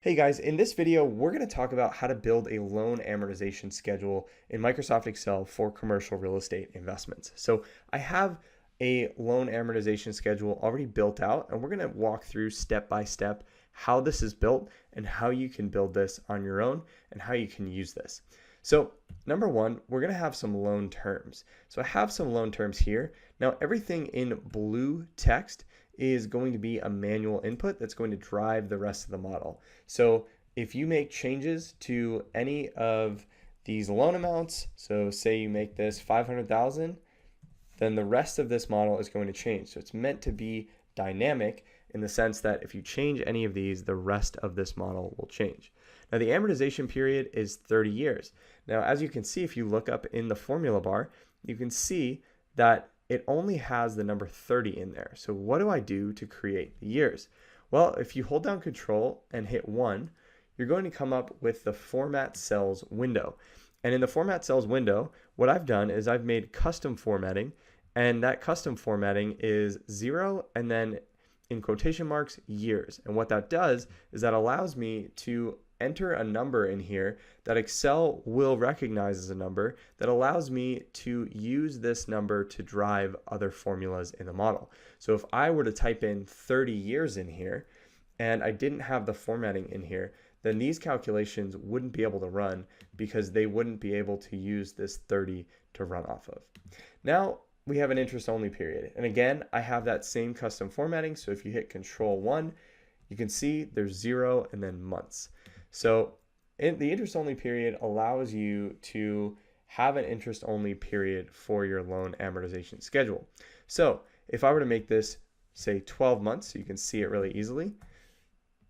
Hey guys, in this video, we're going to talk about how to build a loan amortization schedule in Microsoft Excel for commercial real estate investments. So I have a loan amortization schedule already built out, and we're going to walk through step by step how this is built and how you can build this on your own and how you can use this. So number one, we're going to have some loan terms. So I have some loan terms here. Now everything in blue text is going to be a manual input that's going to drive the rest of the model. So if you make changes to any of these loan amounts, so say you make this 500,000, then the rest of this model is going to change. So it's meant to be dynamic in the sense that if you change any of these, the rest of this model will change. Now the amortization period is 30 years. Now as you can see, if you look up in the formula bar, you can see that it only has the number 30 in there. So what do I do to create the years? Well, if you hold down Control and hit 1, you're going to come up with the Format Cells window. And in the Format Cells window, what I've done is I've made custom formatting, and that custom formatting is 0 and then in quotation marks years. And what that does is that allows me to enter a number in here that Excel will recognize as a number that allows me to use this number to drive other formulas in the model. So if I were to type in 30 years in here and I didn't have the formatting in here, then these calculations wouldn't be able to run because they wouldn't be able to use this 30 to run off of. Now we have an interest only period. And again, I have that same custom formatting. So if you hit Control 1, you can see there's 0 and then months. So the interest only period allows you to have an interest only period for your loan amortization schedule. So if I were to make this say 12 months, so you can see it really easily,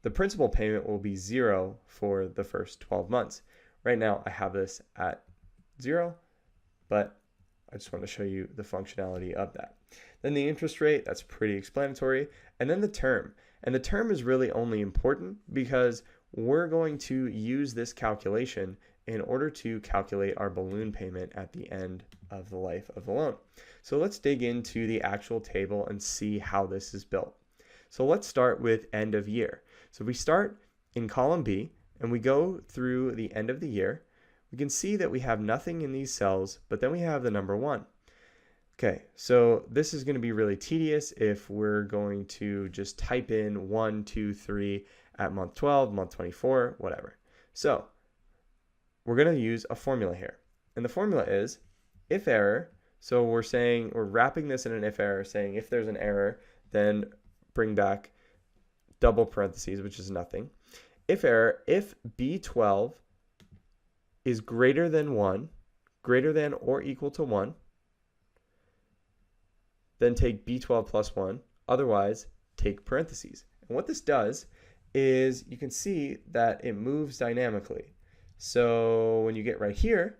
the principal payment will be 0 for the first 12 months. Right now I have this at 0, but I just want to show you the functionality of that. Then the interest rate, that's pretty explanatory. And then the term. And the term is really only important because we're going to use this calculation in order to calculate our balloon payment at the end of the life of the loan. So let's dig into the actual table and see how this is built. So let's start with end of year. So if we start in column B and we go through the end of the year, we can see that we have nothing in these cells, but then we have the number 1. Okay, so this is going to be really tedious if we're going to just type in 1, 2, 3 at month 12, month 24, whatever. So we're going to use a formula here. And the formula is if error. So we're wrapping this in an if error, saying if there's an error, then bring back double parentheses, which is nothing. If error, if B12 is greater than 1, greater than or equal to 1, then take B12 plus 1, otherwise take parentheses. And what this does is you can see that it moves dynamically. So when you get right here,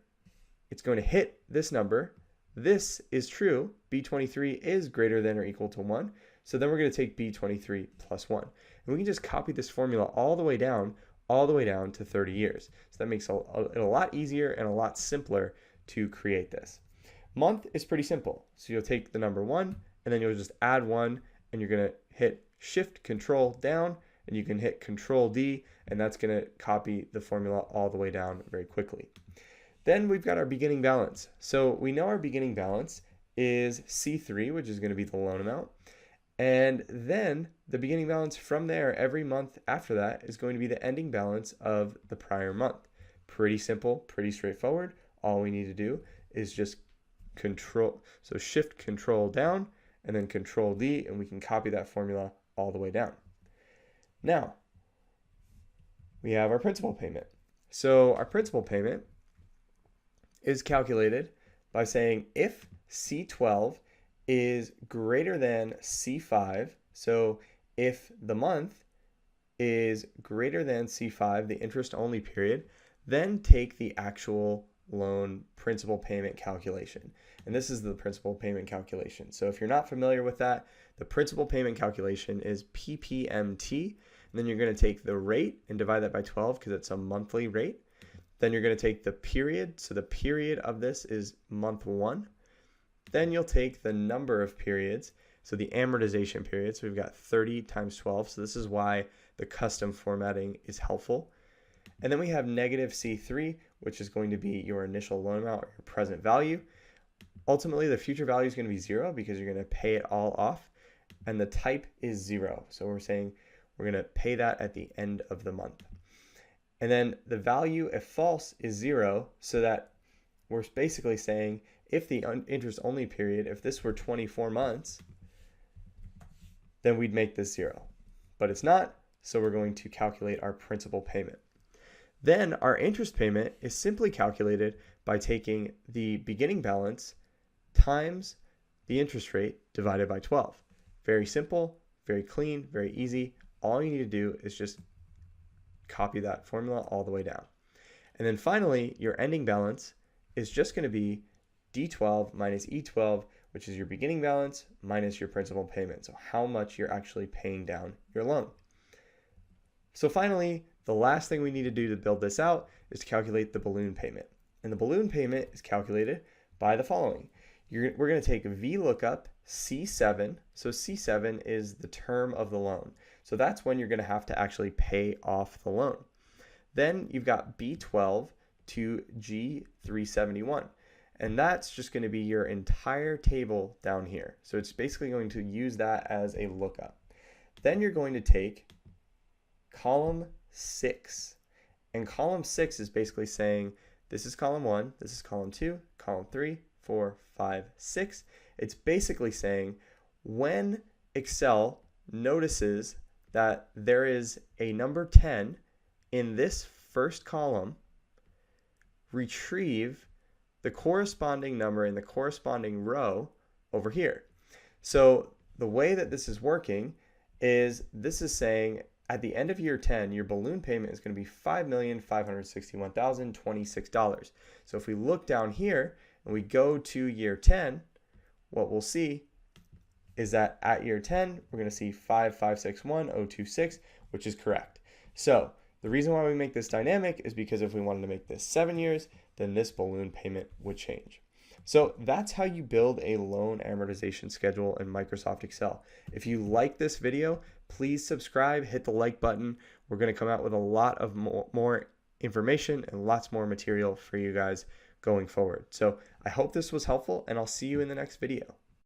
it's going to hit this number. This is true. B23 is greater than or equal to 1. So then we're going to take B23 plus 1. And we can just copy this formula all the way down to 30 years. So that makes it a lot easier and a lot simpler to create this. Month is pretty simple. So you'll take the number 1 and then you'll just add 1 and you're going to hit Shift Control down and you can hit Control D and that's going to copy the formula all the way down very quickly. Then we've got our beginning balance. So we know our beginning balance is C3, which is going to be the loan amount. And then the beginning balance from there every month after that is going to be the ending balance of the prior month. Pretty simple, pretty straightforward. All we need to do is just Shift Control down and then Control D and we can copy that formula all the way down. Now, we have our principal payment. So our principal payment is calculated by saying if C12 is greater than C5, so if the month is greater than C5, the interest only period, then take the actual loan principal payment calculation. And this is the principal payment calculation. So if you're not familiar with that, the principal payment calculation is PPMT. And then you're going to take the rate and divide that by 12 because it's a monthly rate. Then you're going to take the period. So the period of this is month 1. Then you'll take the number of periods. So the amortization period. So we've got 30 times 12. So this is why the custom formatting is helpful. And then we have negative C3, which is going to be your initial loan amount or your present value. Ultimately, the future value is going to be 0 because you're going to pay it all off. And the type is 0. So we're saying we're going to pay that at the end of the month. And then the value, if false, is 0, so that we're basically saying if the interest only period, if this were 24 months, then we'd make this 0. But it's not, so we're going to calculate our principal payment. Then our interest payment is simply calculated by taking the beginning balance times the interest rate divided by 12. Very simple, very clean, very easy. All you need to do is just copy that formula all the way down. And then finally, your ending balance is just going to be D12 minus E12, which is your beginning balance minus your principal payment. So how much you're actually paying down your loan. So finally, the last thing we need to do to build this out is to calculate the balloon payment. And the balloon payment is calculated by the following. We're going to take VLOOKUP C7. So C7 is the term of the loan. So that's when you're going to have to actually pay off the loan. Then you've got B12 to G371. And that's just going to be your entire table down here. So it's basically going to use that as a lookup. Then you're going to take column 6. And column 6 is basically saying this is column 1, this is column 2, column 3, 4, 5, 6. It's basically saying when Excel notices that there is a number 10 in this first column, retrieve the corresponding number in the corresponding row over here. So the way that this is working is this is saying at the end of year 10, your balloon payment is going to be $5,561,026. So if we look down here and we go to year 10, what we'll see is that at year 10, we're going to see 5,561,026, which is correct. So the reason why we make this dynamic is because if we wanted to make this 7 years, then this balloon payment would change. So that's how you build a loan amortization schedule in Microsoft Excel. If you like this video, please subscribe, hit the like button. We're going to come out with a lot of more information and lots more material for you guys going forward. So I hope this was helpful, and I'll see you in the next video.